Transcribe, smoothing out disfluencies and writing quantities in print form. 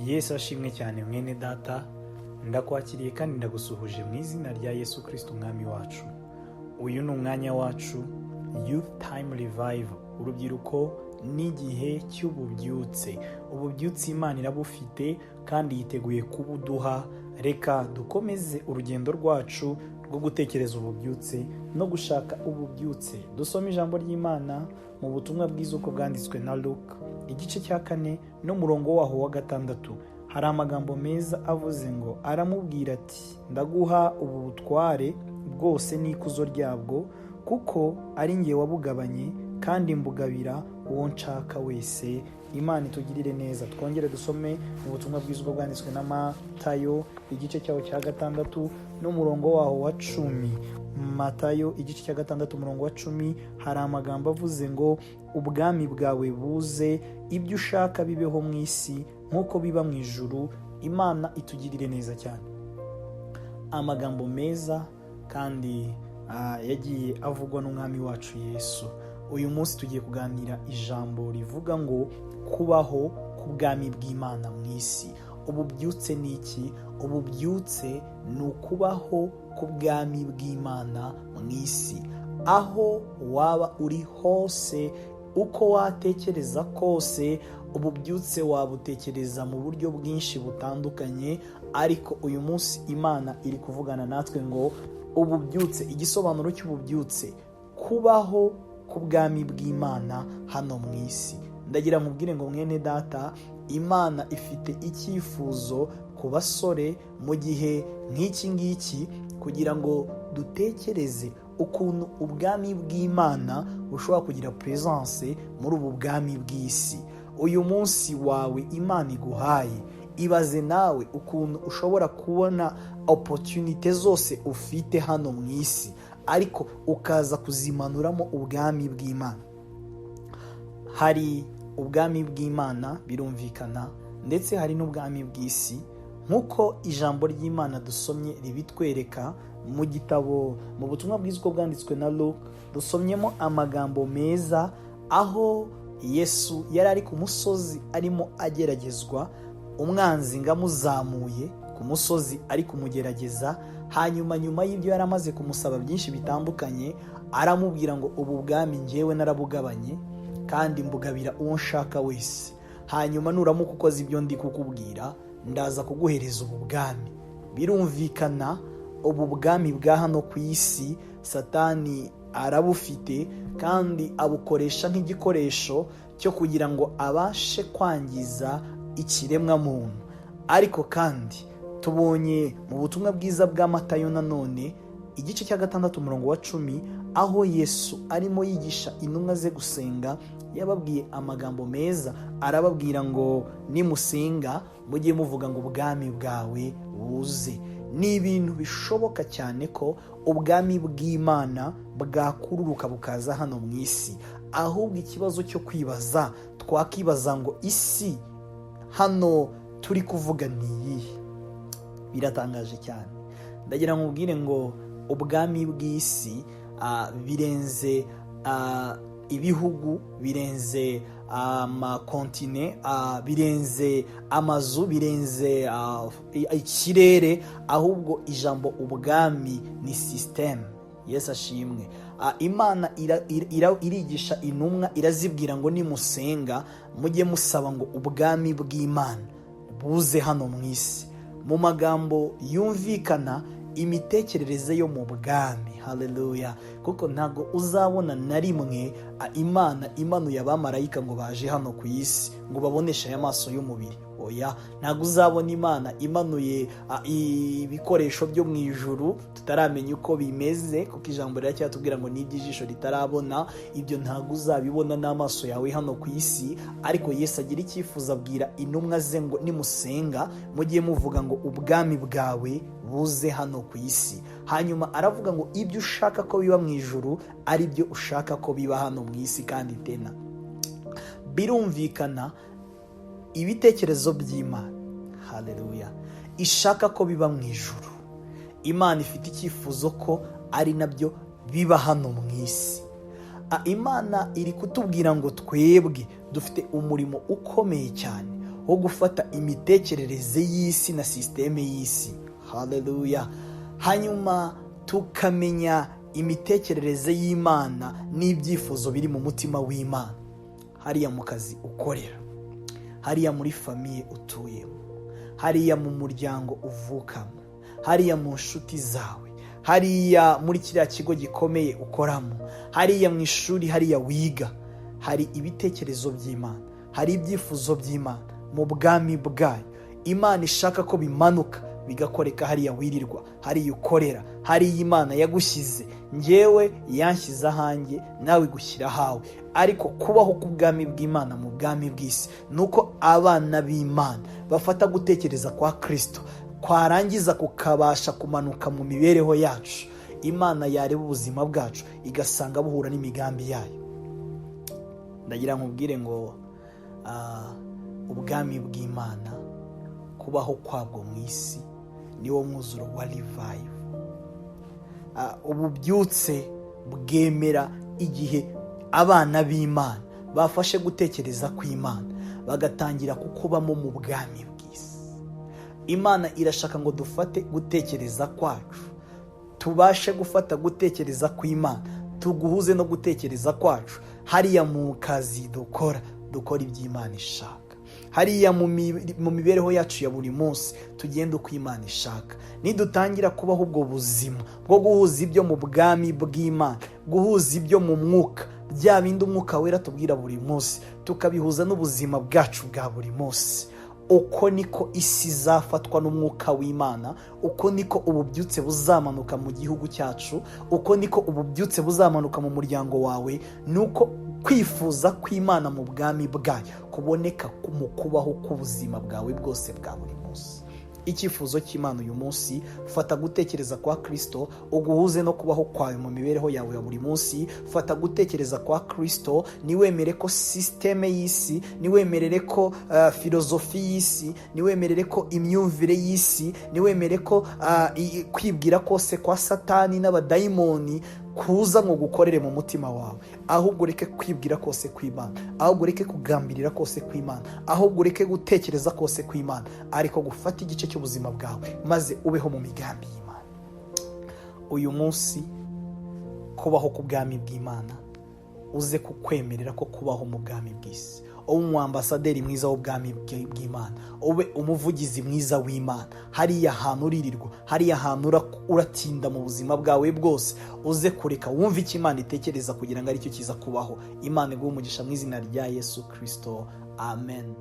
Yesu ashimwe cyane mwene data, ndakwakiriye kandi ndagusuhuje mu izina rya Yesu Kristo umwami wacu. Uyu ni umwanya wacu Youth Time Revival, urubyiruko n'igihe cy'ububyutse. Ububyutse Imana irabufite kandi yiteguye kubuduha. Reka dukomeze urugendo rwacu rwo gutekereza ububyutse no gushaka ububyutse. Dusome ijambo ry'Imana mu butumwa bwiza uko bwanditswe na Luka, igice cya 4 n'umurongo waho wa 6. Hari amagambo meza avuze ngo, aramubwira ati, ndaguha ubu butware bwose n'ikuzo ryabwo, kuko ari njye wabugabanye kandi mbugabira uwo nshaka wese. Imana itugirire neza. Twongere dusome mu butumwa bwiza uko bwanditswe na Matayo, igice cyaho cya 6 n'umurongo waho wa 10. Matayo igice cya 6 umurongo wa 10, hari amagambo avuze ngo, ubwami bwawe buze, ibyo ushaka bibeho mu isi nk'uko biba mu ijuru. Imana itugirire neza cyane. Amagambo meza kandi yagiye avugwa n'umwami wacu Yesu. Uyu munsi tugiye kuganira ijambo rivuga ngo kubaho k'ubwami bw'Imana mu isi. Ububyutse ni iki? Ububyutse ni ukubaho k'ubwami bw'Imana mu isi. Aho waba uri hose, uko watekereza kose, ububyutse wabutekereza mu buryo bwinshi butandukanye, ariko uyu munsi Imana iri kuvugana natwe ngo ububyutse, igisobanuro cy'ububyutse, kubaho k'ubwami bw'Imana hano mu isi. Ndagira nkubwire ngo mwene data, Imana ifite icyifuzo ku basore mu gihe nk'iki ngiki, kugira ngo dutekereze ukuntu ubwami bw'Imana bushobora kugira presence muri ubu bwami bw'isi. Uyu munsi wawe Imana iguhaye, ibaze nawe ukuntu ushobora kubona opportunity zose ufite hano mu isi, ariko ukaza kuzimanuramo ubwami bw'Imana. Hari ubwami bw'Imana birumvikana, ndetse hari n'ubwami bw'isi, nk'uko ijambo ry'Imana dusomye ribitwereka mu gitabo, mu butumwa bwiza uko bwanditswe na Luka. Dusomyemo amagambo meza aho Yesu yari ari ku musozi arimo ageragezwa, umwanzi ngamuzamuye ku musozi ari kumugerageza. Hanyuma nyuma y'ibyo yari amaze kumusaba byinshi bitandukanye, aramubwira ngo ubu bwami njyewe narabugabanye kandi mbugabira uwo nshaka wese. Hanyuma nuramuka ukoze ibyo ndi kukubwira, ndaza kuguhereza ubu bwami. Birumvikana ubu bwami bwa hano ku isi Satani arabufite kandi abukoresha nk'igikoresho cyo kugira ngo abashe kwangiza ikiremwa muntu. Ariko kandi tubonye mu butumwa bwiza bwa Matayo nanone, igice cya 6 umurongo wa 10, aho Yesu arimo yigisha intumwa ze gusenga, yababwiye amagambo meza. Arababwira ngo nimusenga mujye muvuga ngo ubwami bwawe buze. Ni ibintu bishoboka cyane ko ubwami bw'Imana bwakururuka bukaza hano mu isi. Ahubwo ikibazo cyo kwibaza, twakibaza ngo isi hano turi kuvuga ni iyihe? Biratangaje cyane. Ndagira nkubwire ngo ubwami bw'isi birenze ibihugu, birenze amakontine, birenze amazu, birenze ikirere. Ahubwo ijambo ubwami ni system. Yesu ashimwe. Imana irigisha intumwa, irazibwira ngo nimusenga mujye musaba ngo ubwami bw'Imana buze hano mu isi. Mu magambo yumvikana, imitekerereze yo mu bwami. Haleluya. Kuko ntago uzabona na rimwe Imana imanuye abamarayika ngo baje hano ku isi ngo baboneshe aya maso y'umubiri. Oya, ntago uzabona Imana imanuye ibikoresho byo mu ijuru tutaramenya uko bimeze, kuko ijambo riracyatubwira ngo n'iby'ijisho ritarabona. Ibyo ntago uzabibona n'amaso yawe hano ku isi. Ariko Yesu agira icyifuzo, abwira intumwa ze ngo nimusenga mujye muvuga ngo ubwami bwawe buze hano ku isi. Hanyuma aravuga ngo ibyo ushaka ko biba mu ijuru ari byo ushaka ko biba hano mu isi. Kandi tena birumvikana ibitekerezo by'Imana, haleluya, ishaka ko biba mu ijuru. Imana ifite icyifuzo ko ari nabyo biba hano mu isi. Imana iri kutubwira ngo twebwe dufite umurimo ukomeye cyane wo gufata imitekerereze y'isi na sisiteme y'isi. Haleluya. Hanyuma tukamenya imitekerereze y'Imana n'ibyifuzo biri mu mutima w'Imana, hariya mu kazi ukorera, hariya muri famiye utuyemo, hariya mu muryango uvukamo, hariya mu nshuti zawe, hariya muri kiriya kigo gikomeye ukoramo, hariya mu ishuri, hariya wiga. Hari ibitekerezo by'Imana, hari ibyifuzo by'Imana mu bwami bwayo. Imana ishaka ko bimanuka bigakoreka hariya wirirwa, hariya ukorera, hariya Imana yagushyize. Njyewe yanshyize ahanjye, nawe gushyira hawe. Ariko kubaho k'ubwami bw'Imana mu bwami bw'isi nuko abana b'Imana bafata gutekereza kwa Kristo, kwarangiza kukabasha kumanuka mu mibereho yacu. Imana yareba ubuzima bwacu igasanga buhura n'imigambi yayo. Ndagira nkubwire ngo ubwami bw'Imana, kubaho kwabwo mu isi niwo mwuzuro wa revive. Ububyutse bwemera igihe abana b'Imana bafashe gutekereza kw'Imana bagatangira kukubamo mu bwami bw'isi. Imana irashaka ngo dufate gutekereza kwacu, tubashe gufata gutekereza kw'Imana, tuguhuze no gutekereza kwacu. Hariya mu kazi dukora iby'Imana ishaka. Hariya mu mibereho yacu ya buri munsi tugenda uko Imana ishaka. Nidutangira kubaho ubwo buzima bwo guhuza ibyo mu bwami bw'Imana, guhuza ibyo mu mwuka, bya bindi umwuka wera tubwira buri munsi, tukabihuza n'ubuzima bwacu bwa buri munsi, uko niko isi izafatwa n'umwuka w'Imana, uko niko ububyutse buzamanuka mu gihugu cyacu, uko niko ububyutse buzamanuka mu muryango wawe. Nuko kwifuza kw'Imana mu bwami bwayo kuboneka mu kubaho k'ubuzima bwawe bwose bwa buri munsi. Icyifuzo cy'Imana uyu munsi, fata gutekereza kwa Kristo uguhuze no kubaho kwawe mu mibereho yawe ya buri munsi. Fata gutekereza kwa Kristo, niwemere ko systeme y'isi, niwemerere ko filozofi y'isi, niwemerere ko imyumvire y'isi, niwemere ko kwibwira kose kwa Satani n'abadayimoni kuza ngo gukorere mu mutima wawe. Ahubwo ureke kwibwira kose kw'Imana, ahubwo ureke kugambirira kose kw'Imana, ahubwo ureke gutekereza kose kw'Imana, ariko gufata igice cy'ubuzima bwawe maze ubeho mu migambi y'Imana. Uyu munsi kubaho k'ubwami bw'Imana uze kukwemerera ko kubaho mu bwami bw'isi. Ube umwambasaderi mwiza w'ubwami bw'Imana, ube umuvugizi mwiza w'Imana. Hariya hantu uririrwa, hariya hantu uratinda mu buzima bwawe bwose, uze kureka wumve icyo Imana itekereza kugira ngo aricyo kiza kubaho. Imana iguhe umugisha mu izina rya Yesu Kristo. Amen.